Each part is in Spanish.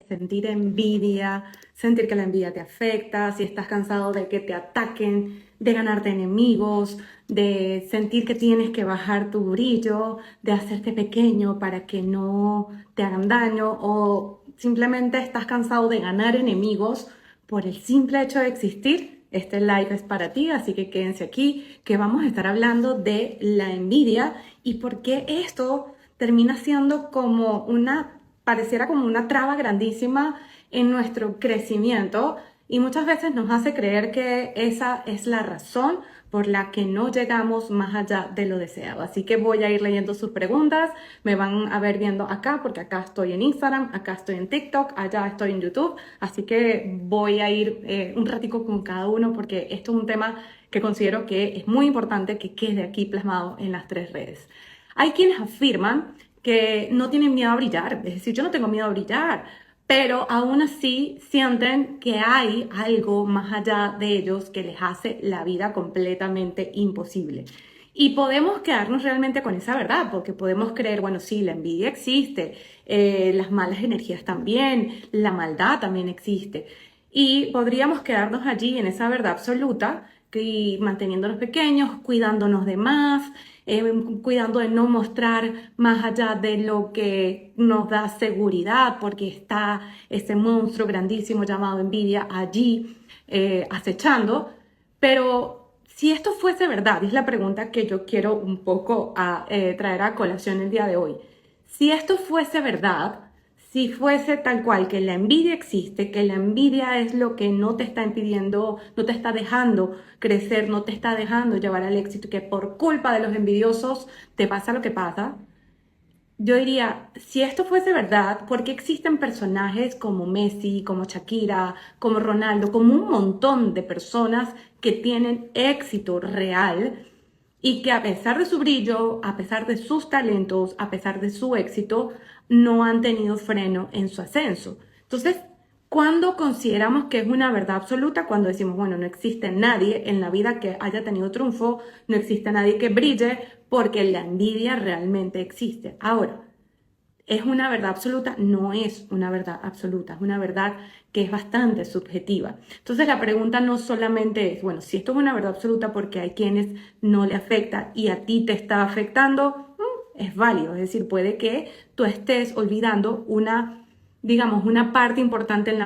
sentir envidia, sentir que la envidia te afecta, si estás cansado de que te ataquen, de ganarte enemigos, de sentir que tienes que bajar tu brillo, de hacerte pequeño para que no te hagan daño, o simplemente estás cansado de ganar enemigos por el simple hecho de existir. Este live es para ti, así que quédense aquí, que vamos a estar hablando de la envidia y por qué esto termina siendo como pareciera como una traba grandísima en nuestro crecimiento y muchas veces nos hace creer que esa es la razón por la que no llegamos más allá de lo deseado. Así que voy a ir leyendo sus preguntas, me van a ver viendo acá, porque acá estoy en Instagram, acá estoy en TikTok, allá estoy en YouTube, así que voy a ir un ratico con cada uno porque esto es un tema que considero que es muy importante que quede aquí plasmado en las tres redes. Hay quienes afirman que no tienen miedo a brillar, es decir, yo no tengo miedo a brillar, pero aún así sienten que hay algo más allá de ellos que les hace la vida completamente imposible. Y podemos quedarnos realmente con esa verdad, porque podemos creer, bueno, sí, la envidia existe, las malas energías también, la maldad también existe. Y podríamos quedarnos allí en esa verdad absoluta, que manteniéndonos pequeños, cuidándonos de más, cuidando de no mostrar más allá de lo que nos da seguridad, porque está ese monstruo grandísimo llamado envidia allí acechando. Pero si esto fuese verdad, es la pregunta que yo quiero un poco traer a colación el día de hoy. Si esto fuese verdad, si fuese tal cual que la envidia existe, que la envidia es lo que no te está impidiendo, no te está dejando crecer, no te está dejando llevar al éxito, que por culpa de los envidiosos te pasa lo que pasa, yo diría, si esto fuese verdad, ¿por qué existen personajes como Messi, como Shakira, como Ronaldo, como un montón de personas que tienen éxito real y que a pesar de su brillo, a pesar de sus talentos, a pesar de su éxito, no han tenido freno en su ascenso? Entonces, ¿cuándo consideramos que es una verdad absoluta? Cuando decimos, bueno, no existe nadie en la vida que haya tenido triunfo, no existe nadie que brille, porque la envidia realmente existe. Ahora, ¿es una verdad absoluta? No es una verdad absoluta, es una verdad que es bastante subjetiva. Entonces la pregunta no solamente es, bueno, si esto es una verdad absoluta porque hay quienes no le afecta y a ti te está afectando, es válido. Es decir, puede que tú estés olvidando digamos, una parte importante en la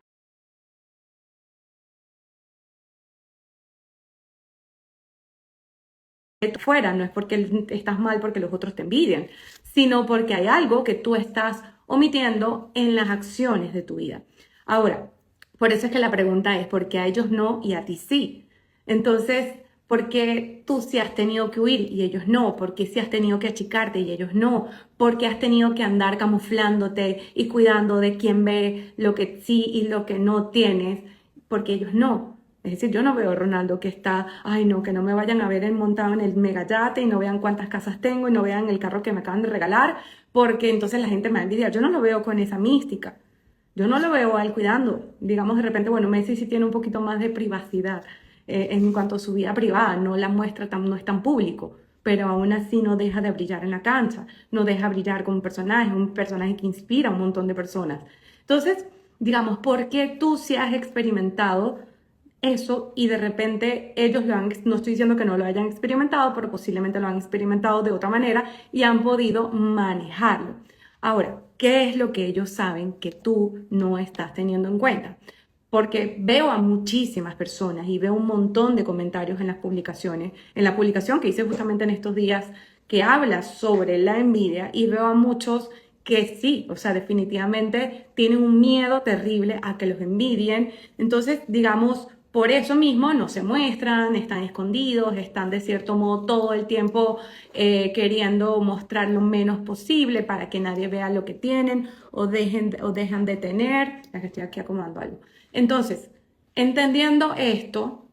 fuera, no es porque estás mal porque los otros te envidian, sino porque hay algo que tú estás omitiendo en las acciones de tu vida. Ahora, por eso es que la pregunta es, ¿por qué a ellos no y a ti sí? Entonces, ¿por qué tú sí has tenido que huir y ellos no? ¿Por qué sí has tenido que achicarte y ellos no? ¿Por qué has tenido que andar camuflándote y cuidando de quién ve lo que sí y lo que no tienes? Porque ellos no. Es decir, yo no veo a Ronaldo que está, ay no, que no me vayan a ver montado en el megayate y no vean cuántas casas tengo y no vean el carro que me acaban de regalar, porque entonces la gente me va a envidiar. Yo no lo veo con esa mística. Yo no lo veo a él cuidando. Digamos de repente, bueno, Messi sí tiene un poquito más de privacidad en cuanto a su vida privada, no la muestra, no es tan público, pero aún así no deja de brillar en la cancha, no deja brillar como un personaje que inspira a un montón de personas. Entonces, digamos, ¿por qué tú sí has experimentado eso y de repente ellos no estoy diciendo que no lo hayan experimentado, pero posiblemente lo han experimentado de otra manera y han podido manejarlo? Ahora, ¿qué es lo que ellos saben que tú no estás teniendo en cuenta? Porque veo a muchísimas personas y veo un montón de comentarios en las publicaciones, en la publicación que hice justamente en estos días, que habla sobre la envidia, y veo a muchos que sí, o sea, definitivamente tienen un miedo terrible a que los envidien. Entonces, digamos, por eso mismo no se muestran, están escondidos, están de cierto modo todo el tiempo queriendo mostrar lo menos posible para que nadie vea lo que tienen o dejan de tener. Ya que estoy aquí acomodando algo. Entonces, entendiendo esto,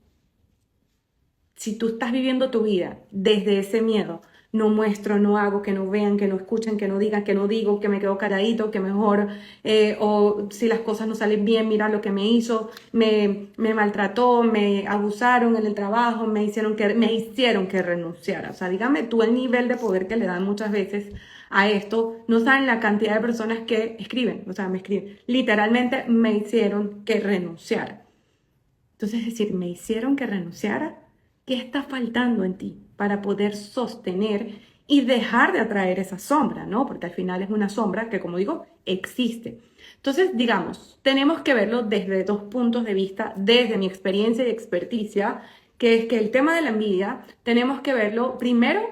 si tú estás viviendo tu vida desde ese miedo, no muestro, no hago, que no vean, que no escuchen, que no digan, que no digo, que me quedo calladito, que mejor, o si las cosas no salen bien, mira lo que me hizo, me maltrató, me abusaron en el trabajo, me hicieron que renunciara. O sea, dígame tú el nivel de poder que le dan muchas veces a esto, no saben la cantidad de personas que escriben, o sea, me escriben, literalmente me hicieron que renunciara. Entonces, es decir, me hicieron que renunciara. ¿Qué está faltando en ti para poder sostener y dejar de atraer esa sombra, ¿no? Porque al final es una sombra que, como digo, existe. Entonces, digamos, tenemos que verlo desde dos puntos de vista, desde mi experiencia y experticia, que es que el tema de la envidia tenemos que verlo primero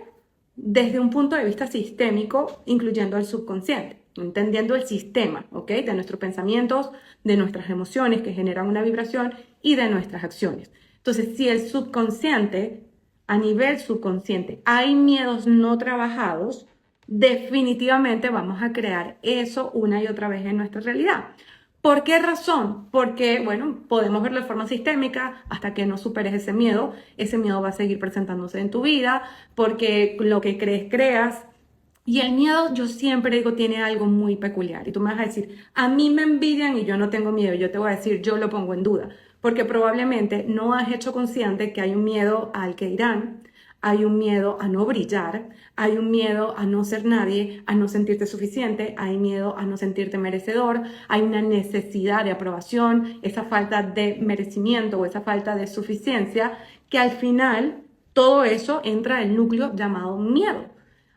desde un punto de vista sistémico, incluyendo el subconsciente, entendiendo el sistema, ¿ok? De nuestros pensamientos, de nuestras emociones que generan una vibración y de nuestras acciones. Entonces, si el subconsciente, a nivel subconsciente, hay miedos no trabajados, definitivamente vamos a crear eso una y otra vez en nuestra realidad. ¿Por qué razón? Porque, bueno, podemos verlo de forma sistémica hasta que no superes ese miedo va a seguir presentándose en tu vida, porque lo que crees, creas. Y el miedo, yo siempre digo, tiene algo muy peculiar. Y tú me vas a decir, a mí me envidian y yo no tengo miedo. Yo te voy a decir, yo lo pongo en duda. Porque probablemente no has hecho consciente que hay un miedo al que irán, hay un miedo a no brillar, hay un miedo a no ser nadie, a no sentirte suficiente, hay miedo a no sentirte merecedor, hay una necesidad de aprobación, esa falta de merecimiento o esa falta de suficiencia, que al final todo eso entra en el núcleo llamado miedo.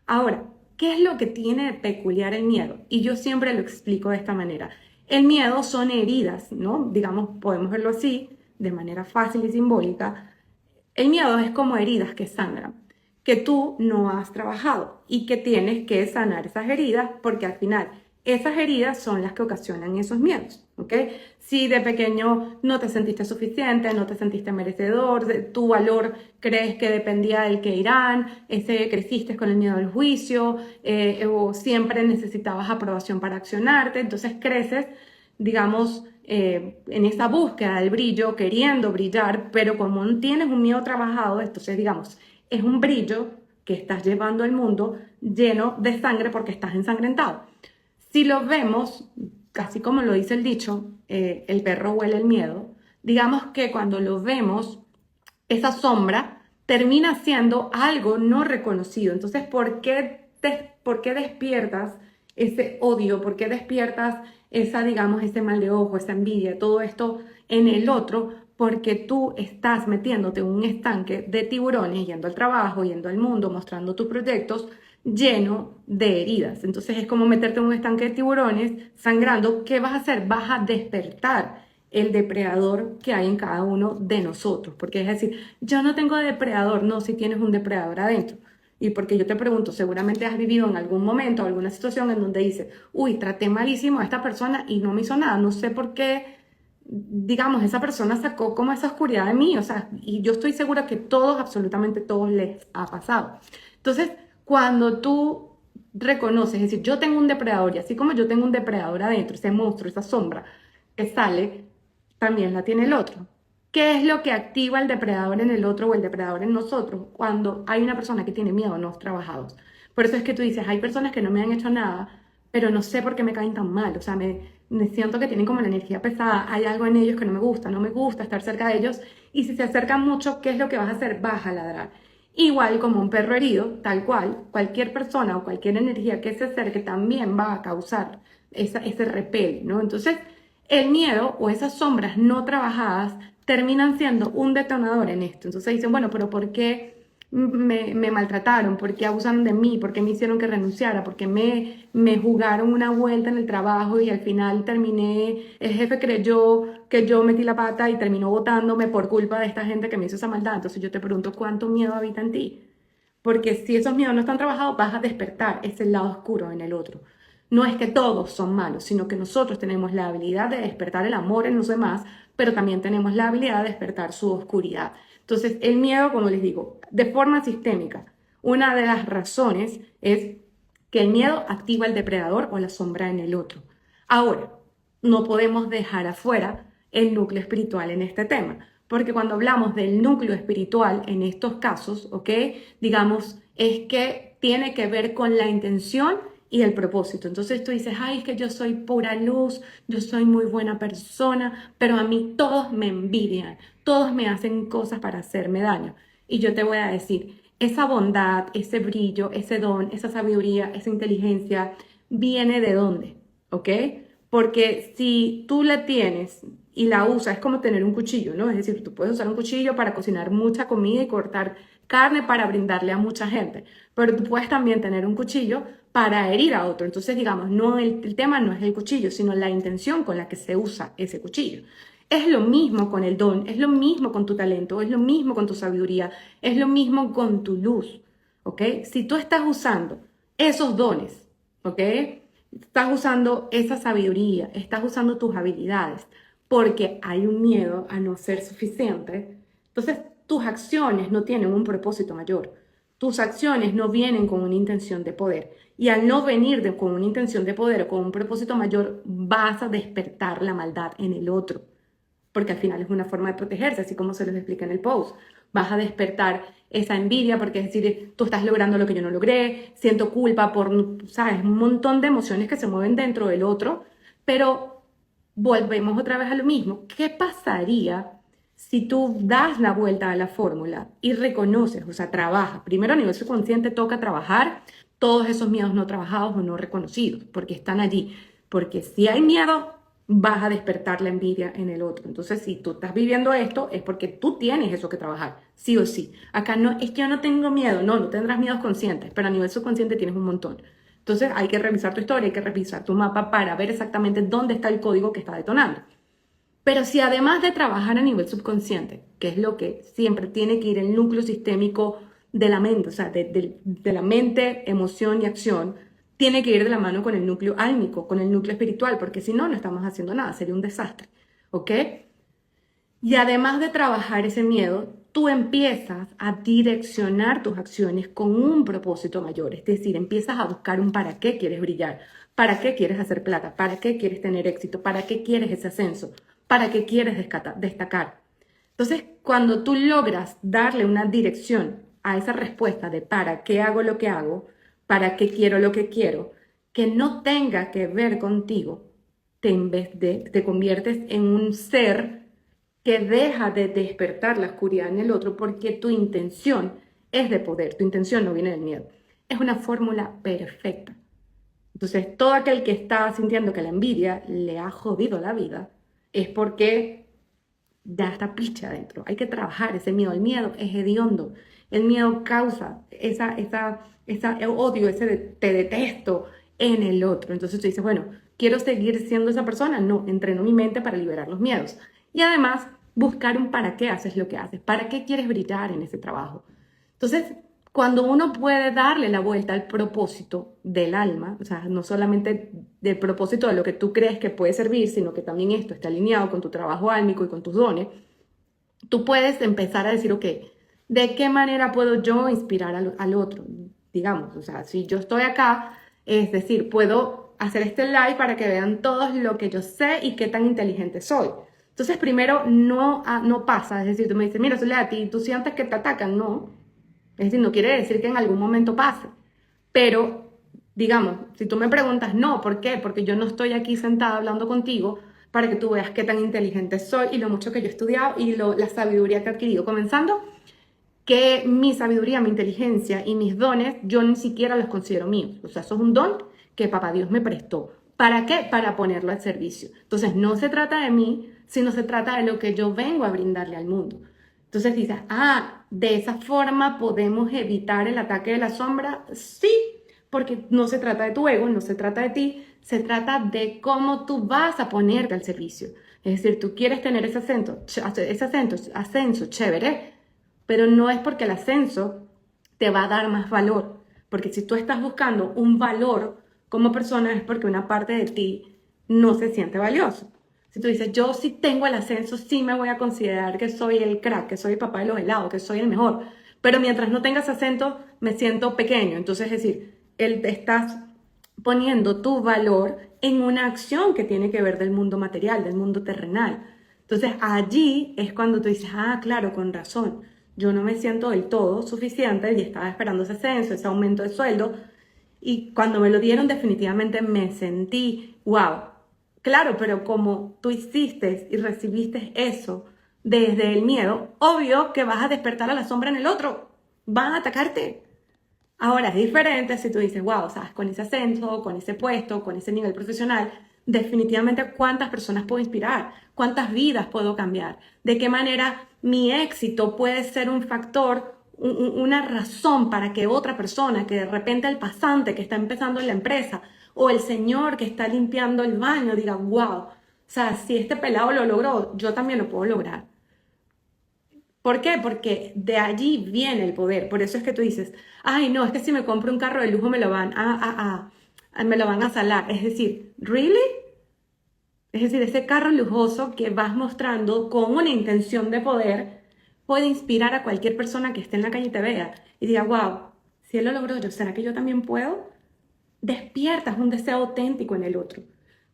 Ahora, ¿qué es lo que tiene de peculiar el miedo? Y yo siempre lo explico de esta manera. El miedo son heridas, ¿no? Digamos, podemos verlo así, de manera fácil y simbólica. El miedo es como heridas que sangran, que tú no has trabajado y que tienes que sanar esas heridas porque al final esas heridas son las que ocasionan esos miedos, ¿ok? Si de pequeño no te sentiste suficiente, no te sentiste merecedor, tu valor crees que dependía del que irán, creciste con el miedo al juicio, o siempre necesitabas aprobación para accionarte, entonces creces, digamos, en esa búsqueda del brillo, queriendo brillar, pero como no tienes un miedo trabajado, entonces digamos, es un brillo que estás llevando al mundo lleno de sangre porque estás ensangrentado. Si lo vemos, casi como lo dice el dicho, el perro huele el miedo, digamos que cuando lo vemos, esa sombra termina siendo algo no reconocido. Entonces, por qué despiertas ese odio? ¿Por qué despiertas esa, digamos, ese mal de ojo, esa envidia, todo esto en el otro? Porque tú estás metiéndote en un estanque de tiburones, yendo al trabajo, yendo al mundo, mostrando tus proyectos lleno de heridas. Entonces es como meterte en un estanque de tiburones sangrando. ¿Qué vas a hacer? Vas a despertar el depredador que hay en cada uno de nosotros. Porque es decir, yo no tengo depredador, no, si tienes un depredador adentro. Y porque yo te pregunto, seguramente has vivido en algún momento, alguna situación en donde dices, uy, traté malísimo a esta persona y no me hizo nada, no sé por qué, digamos, esa persona sacó como esa oscuridad de mí, o sea, y yo estoy segura que todos, absolutamente todos les ha pasado. Entonces, cuando tú reconoces, es decir, yo tengo un depredador y así como yo tengo un depredador adentro, ese monstruo, esa sombra que sale, también la tiene el otro. ¿Qué es lo que activa el depredador en el otro o el depredador en nosotros cuando hay una persona que tiene miedo no trabajados? Por eso es que tú dices, hay personas que no me han hecho nada, pero no sé por qué me caen tan mal. O sea, me siento que tienen como la energía pesada. Hay algo en ellos que no me gusta estar cerca de ellos. Y si se acercan mucho, ¿qué es lo que vas a hacer? Vas a ladrar. Igual como un perro herido, tal cual, cualquier persona o cualquier energía que se acerque también va a causar ese repel, ¿no? Entonces, el miedo o esas sombras no trabajadas terminan siendo un detonador en esto. Entonces dicen, bueno, pero ¿por qué me maltrataron? ¿Por qué abusaron de mí? ¿Por qué me hicieron que renunciara? ¿Por qué me jugaron una vuelta en el trabajo y al final terminé, el jefe creyó que yo metí la pata y terminó votándome por culpa de esta gente que me hizo esa maldad? Entonces yo te pregunto, ¿cuánto miedo habita en ti? Porque si esos miedos no están trabajados, vas a despertar ese lado oscuro en el otro. No es que todos son malos, sino que nosotros tenemos la habilidad de despertar el amor en los demás, pero también tenemos la habilidad de despertar su oscuridad. Entonces, el miedo, como les digo, de forma sistémica, una de las razones es que el miedo activa el depredador o la sombra en el otro. Ahora, no podemos dejar afuera el núcleo espiritual en este tema, porque cuando hablamos del núcleo espiritual en estos casos, ¿ok? Digamos, es que tiene que ver con la intención y el propósito. Entonces tú dices, ay, es que yo soy pura luz, yo soy muy buena persona, pero a mí todos me envidian, todos me hacen cosas para hacerme daño. Y yo te voy a decir, esa bondad, ese brillo, ese don, esa sabiduría, esa inteligencia, ¿viene de dónde? ¿Ok? Porque si tú la tienes y la usas, es como tener un cuchillo, ¿no? Es decir, tú puedes usar un cuchillo para cocinar mucha comida y cortar carne para brindarle a mucha gente, pero tú puedes también tener un cuchillo para herir a otro. Entonces, digamos, no el tema no es el cuchillo, sino la intención con la que se usa ese cuchillo. Es lo mismo con el don, es lo mismo con tu talento, es lo mismo con tu sabiduría, es lo mismo con tu luz, ¿ok? Si tú estás usando esos dones, ¿ok? Estás usando esa sabiduría, estás usando tus habilidades, porque hay un miedo a no ser suficiente, entonces tus acciones no tienen un propósito mayor. Tus acciones no vienen con una intención de poder. Y al no venir con una intención de poder o con un propósito mayor, vas a despertar la maldad en el otro. Porque al final es una forma de protegerse, así como se les explica en el post. Vas a despertar esa envidia porque es decir, tú estás logrando lo que yo no logré, siento culpa por, sabes, un montón de emociones que se mueven dentro del otro, pero volvemos otra vez a lo mismo. ¿Qué pasaría si tú das la vuelta a la fórmula y reconoces, o sea, trabajas? Primero a nivel subconsciente toca trabajar todos esos miedos no trabajados o no reconocidos, porque están allí. Porque si hay miedo, vas a despertar la envidia en el otro. Entonces, si tú estás viviendo esto, es porque tú tienes eso que trabajar, sí o sí. Acá no es que yo no tengo miedo, no tendrás miedos conscientes, pero a nivel subconsciente tienes un montón. Entonces, hay que revisar tu historia, hay que revisar tu mapa para ver exactamente dónde está el código que está detonando. Pero si además de trabajar a nivel subconsciente, que es lo que siempre tiene que ir el núcleo sistémico de la mente, o sea, de la mente, emoción y acción, tiene que ir de la mano con el núcleo álmico, con el núcleo espiritual, porque si no, no estamos haciendo nada, sería un desastre, ¿ok? Y además de trabajar ese miedo, tú empiezas a direccionar tus acciones con un propósito mayor, es decir, empiezas a buscar un para qué quieres brillar, para qué quieres hacer plata, para qué quieres tener éxito, para qué quieres ese ascenso, para qué quieres destacar. Entonces, cuando tú logras darle una dirección a esa respuesta de para qué hago lo que hago, para qué quiero lo que quiero, que no tenga que ver contigo, te conviertes en un ser que deja de despertar la oscuridad en el otro porque tu intención es de poder, tu intención no viene del miedo. Es una fórmula perfecta. Entonces, todo aquel que está sintiendo que la envidia le ha jodido la vida es porque ya está picha adentro. Hay que trabajar ese miedo. El miedo es hediondo. El miedo causa ese odio, te detesto en el otro. Entonces tú dices, bueno, ¿quiero seguir siendo esa persona? No, entreno mi mente para liberar los miedos. Y además, buscar un para qué haces lo que haces. ¿Para qué quieres brillar en ese trabajo? Entonces, cuando uno puede darle la vuelta al propósito del alma, o sea, no solamente del propósito de lo que tú crees que puede servir, sino que también esto está alineado con tu trabajo álmico y con tus dones, tú puedes empezar a decir, ok, ¿de qué manera puedo yo inspirar al otro? Digamos, o sea, si yo estoy acá, es decir, puedo hacer este live para que vean todos lo que yo sé y qué tan inteligente soy. Entonces, primero, no pasa, es decir, tú me dices, mira, Soledad, ¿tú sientes que te atacan? No. Es decir, no quiere decir que en algún momento pase, pero digamos, si tú me preguntas, no, ¿por qué? Porque yo no estoy aquí sentada hablando contigo para que tú veas qué tan inteligente soy y lo mucho que yo he estudiado y la sabiduría que he adquirido. Comenzando, que mi sabiduría, mi inteligencia y mis dones, yo ni siquiera los considero míos. O sea, eso es un don que Papá Dios me prestó. ¿Para qué? Para ponerlo al servicio. Entonces, no se trata de mí, sino se trata de lo que yo vengo a brindarle al mundo. Entonces dices, de esa forma podemos evitar el ataque de la sombra. Sí, porque no se trata de tu ego, no se trata de ti, se trata de cómo tú vas a ponerte al servicio. Es decir, tú quieres tener ese ascenso chévere, pero no es porque el ascenso te va a dar más valor. Porque si tú estás buscando un valor como persona es porque una parte de ti no se siente valioso. Si tú dices, yo sí tengo el ascenso, sí me voy a considerar que soy el crack, que soy el papá de los helados, que soy el mejor. Pero mientras no tengas acento, me siento pequeño. Entonces, es decir, estás poniendo tu valor en una acción que tiene que ver del mundo material, del mundo terrenal. Entonces, allí es cuando tú dices, claro, con razón. Yo no me siento del todo suficiente y estaba esperando ese ascenso, ese aumento de sueldo. Y cuando me lo dieron, definitivamente me sentí, wow. Claro, pero como tú hiciste y recibiste eso desde el miedo, obvio que vas a despertar a la sombra en el otro. van a atacarte. Ahora, es diferente si tú dices, wow, sabes, con ese ascenso, con ese puesto, con ese nivel profesional, definitivamente cuántas personas puedo inspirar, cuántas vidas puedo cambiar, de qué manera mi éxito puede ser un factor, una razón para que otra persona, que de repente el pasante que está empezando en la empresa o el señor que está limpiando el baño diga, wow, o sea, si este pelado lo logró, yo también lo puedo lograr. ¿Por qué? Porque de allí viene el poder. Por eso es que tú dices, ay, no, es que si me compro un carro de lujo me lo van me lo van a salar. Es decir, ¿really? Es decir, ese carro lujoso que vas mostrando con una intención de poder puede inspirar a cualquier persona que esté en la calle y te vea y diga, wow, si él lo logró yo, ¿será que yo también puedo? Despiertas un deseo auténtico en el otro.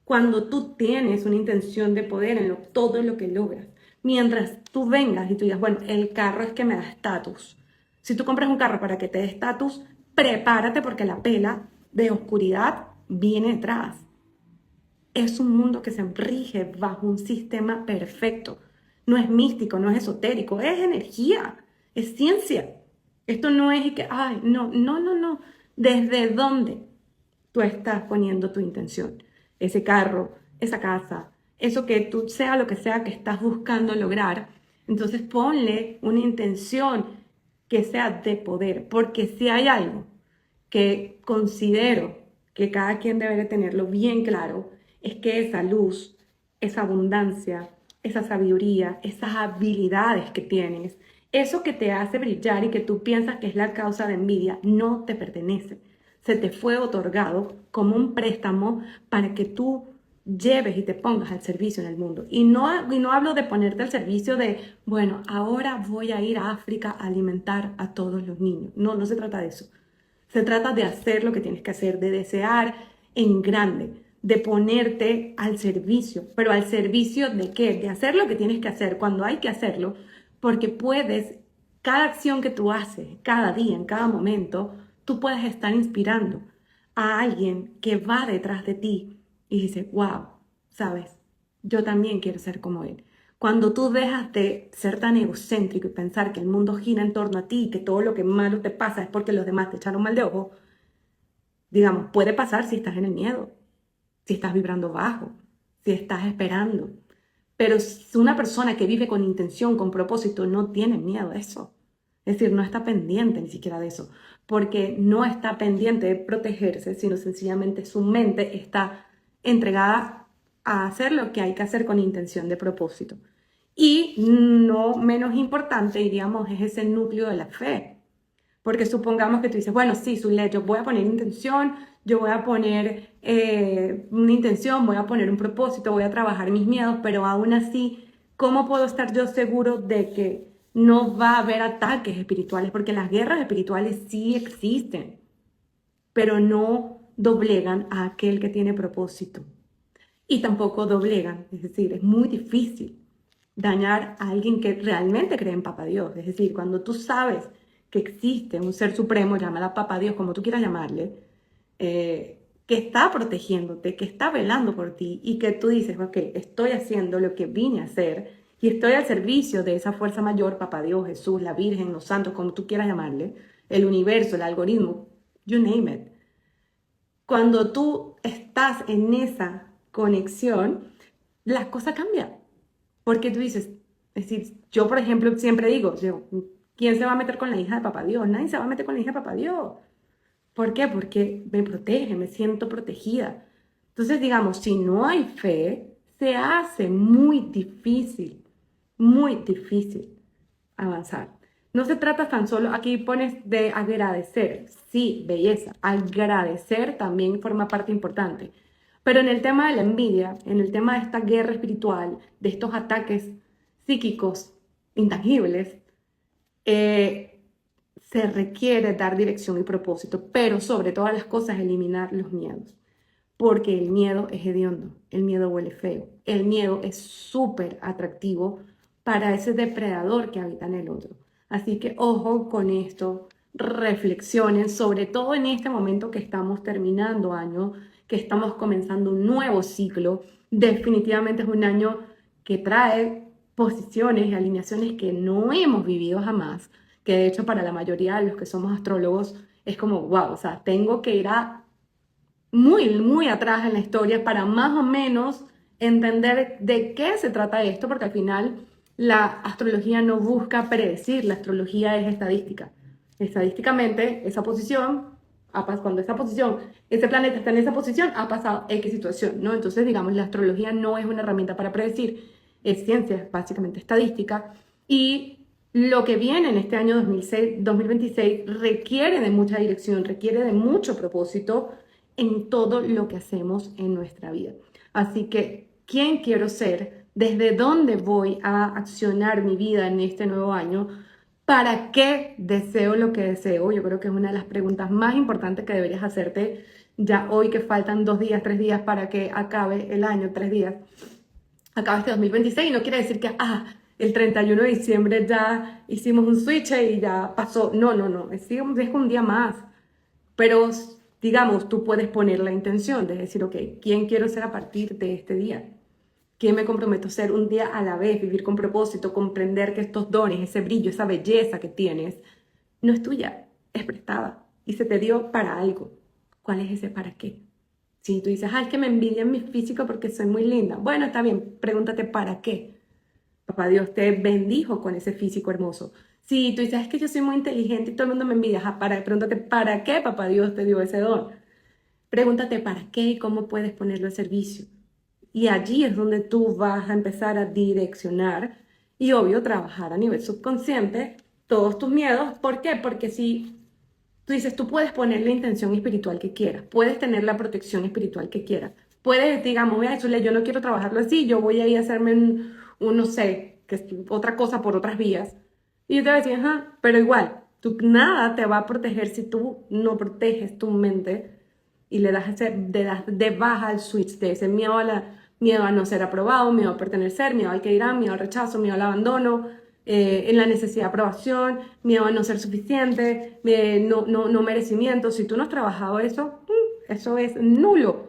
Cuando tú tienes una intención de poder en todo lo que logras. Mientras tú vengas y tú digas, bueno, el carro es que me da estatus. Si tú compras un carro para que te dé estatus, prepárate porque la pela de oscuridad viene detrás. Es un mundo que se rige bajo un sistema perfecto. No es místico, no es esotérico, es energía, es ciencia. Esto no es que, ay, no, no, no, no. ¿Desde dónde tú estás poniendo tu intención? Ese carro, esa casa, eso que tú, sea lo que sea que estás buscando lograr, entonces ponle una intención que sea de poder, porque si hay algo que considero que cada quien debe de tenerlo bien claro, es que esa luz, esa abundancia, esa sabiduría, esas habilidades que tienes, eso que te hace brillar y que tú piensas que es la causa de envidia, no te pertenece. Se te fue otorgado como un préstamo para que tú lleves y te pongas al servicio en el mundo. Y no hablo de ponerte al servicio de, bueno, ahora voy a ir a África a alimentar a todos los niños. No, no se trata de eso. Se trata de hacer lo que tienes que hacer, de desear en grande, de ponerte al servicio. ¿Pero al servicio de qué? De hacer lo que tienes que hacer cuando hay que hacerlo, porque puedes, cada acción que tú haces, cada día, en cada momento, tú puedes estar inspirando a alguien que va detrás de ti y dice, wow, ¿sabes? Yo también quiero ser como él. Cuando tú dejas de ser tan egocéntrico y pensar que el mundo gira en torno a ti y que todo lo que malo te pasa es porque los demás te echaron mal de ojo, digamos, puede pasar si estás en el miedo, si estás vibrando bajo, si estás esperando. Pero una persona que vive con intención, con propósito, no tiene miedo a eso. Es decir, no está pendiente ni siquiera de eso, porque no está pendiente de protegerse, sino sencillamente su mente está entregada a hacer lo que hay que hacer con intención de propósito. Y no menos importante, diríamos, es ese núcleo de la fe. Porque supongamos que tú dices, bueno, sí, Zulet, yo voy a poner intención, yo voy a poner una intención, voy a poner un propósito, voy a trabajar mis miedos, pero aún así, ¿cómo puedo estar yo seguro de que no va a haber ataques espirituales? Porque las guerras espirituales sí existen, pero no doblegan a aquel que tiene propósito. Y tampoco doblegan, es decir, es muy difícil dañar a alguien que realmente cree en Papá Dios. Es decir, cuando tú sabes que existe un ser supremo, llámala Papá Dios, como tú quieras llamarle, que está protegiéndote, que está velando por ti y que tú dices, ok, estoy haciendo lo que vine a hacer y estoy al servicio de esa fuerza mayor, Papá Dios, Jesús, la Virgen, los santos, como tú quieras llamarle, el universo, el algoritmo, you name it. Cuando tú estás en esa conexión, las cosas cambian. Porque tú dices, es decir, yo por ejemplo siempre digo, ¿quién se va a meter con la hija de Papá Dios? Nadie se va a meter con la hija de Papá Dios. ¿Por qué? Porque me protege, me siento protegida. Entonces, digamos, si no hay fe, se hace muy difícil avanzar. No se trata tan solo, aquí pones de agradecer, sí, belleza, agradecer también forma parte importante. Pero en el tema de la envidia, en el tema de esta guerra espiritual, de estos ataques psíquicos intangibles, se requiere dar dirección y propósito, pero sobre todas las cosas eliminar los miedos. Porque el miedo es hediondo, el miedo huele feo, el miedo es súper atractivo para ese depredador que habita en el otro. Así que ojo con esto, reflexionen, sobre todo en este momento que estamos terminando año, que estamos comenzando un nuevo ciclo. Definitivamente es un año que trae posiciones y alineaciones que no hemos vivido jamás, que de hecho para la mayoría de los que somos astrólogos es como, wow, o sea, tengo que ir a muy, muy atrás en la historia para más o menos entender de qué se trata esto, porque al final la astrología no busca predecir, la astrología es estadística. Estadísticamente, esa posición, cuando esa posición, ese planeta está en esa posición, ha pasado X situación, ¿no? Entonces, digamos, la astrología no es una herramienta para predecir, es ciencia, es básicamente estadística, y lo que viene en este año 2026 requiere de mucha dirección, requiere de mucho propósito en todo lo que hacemos en nuestra vida. Así que, ¿quién quiero ser? ¿Desde dónde voy a accionar mi vida en este nuevo año? ¿Para qué deseo lo que deseo? Yo creo que es una de las preguntas más importantes que deberías hacerte ya hoy, que faltan 2 días, 3 días para que acabe el año, 3 días, acabe este 2026. Y no quiere decir que, el 31 de diciembre ya hicimos un switch y ya pasó. No, no, no, es un día más. Pero, digamos, tú puedes poner la intención de decir, ok, ¿quién quiero ser a partir de este día? ¿Quién me comprometo a ser un día a la vez? Vivir con propósito, comprender que estos dones, ese brillo, esa belleza que tienes, no es tuya, es prestada y se te dio para algo. ¿Cuál es ese para qué? Si tú dices, es que me envidian mi físico porque soy muy linda. Bueno, está bien, pregúntate para qué. Papá Dios te bendijo con ese físico hermoso. Si tú dices, es que yo soy muy inteligente y todo el mundo me envidia, pregúntate para qué Papá Dios te dio ese don. Pregúntate para qué y cómo puedes ponerlo al servicio. Y allí es donde tú vas a empezar a direccionar y, obvio, trabajar a nivel subconsciente todos tus miedos. ¿Por qué? Porque si tú dices, tú puedes poner la intención espiritual que quieras, puedes tener la protección espiritual que quieras, puedes, digamos, mira, Chule, yo no quiero trabajarlo así, yo voy a ir a hacerme no sé, otra cosa por otras vías. Y yo te voy a decir, pero igual, nada te va a proteger si tú no proteges tu mente y le das de baja el switch de ese miedo a no ser aprobado, miedo a pertenecer, miedo al que dirán, miedo al rechazo, miedo al abandono, en la necesidad de aprobación, miedo a no ser suficiente, no merecimiento. Si tú no has trabajado eso, eso es nulo,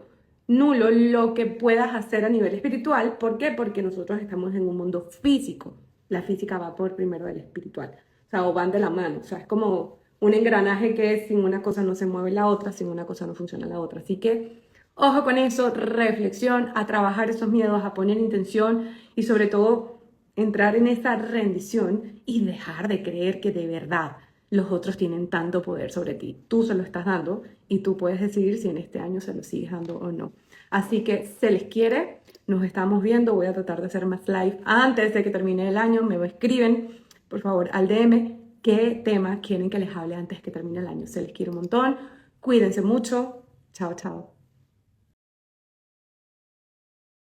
nulo lo que puedas hacer a nivel espiritual. ¿Por qué? Porque nosotros estamos en un mundo físico. La física va por primero del espiritual, o sea, o van de la mano, o sea, es como un engranaje que sin una cosa no se mueve la otra, sin una cosa no funciona la otra. Así que, ojo con eso, reflexión, a trabajar esos miedos, a poner intención y sobre todo entrar en esa rendición y dejar de creer que de verdad los otros tienen tanto poder sobre ti. Tú se lo estás dando y tú puedes decidir si en este año se lo sigues dando o no. Así que se les quiere, nos estamos viendo, voy a tratar de hacer más live antes de que termine el año, me escriben por favor al DM qué tema quieren que les hable antes que termine el año. Se les quiere un montón, cuídense mucho, chao, chao.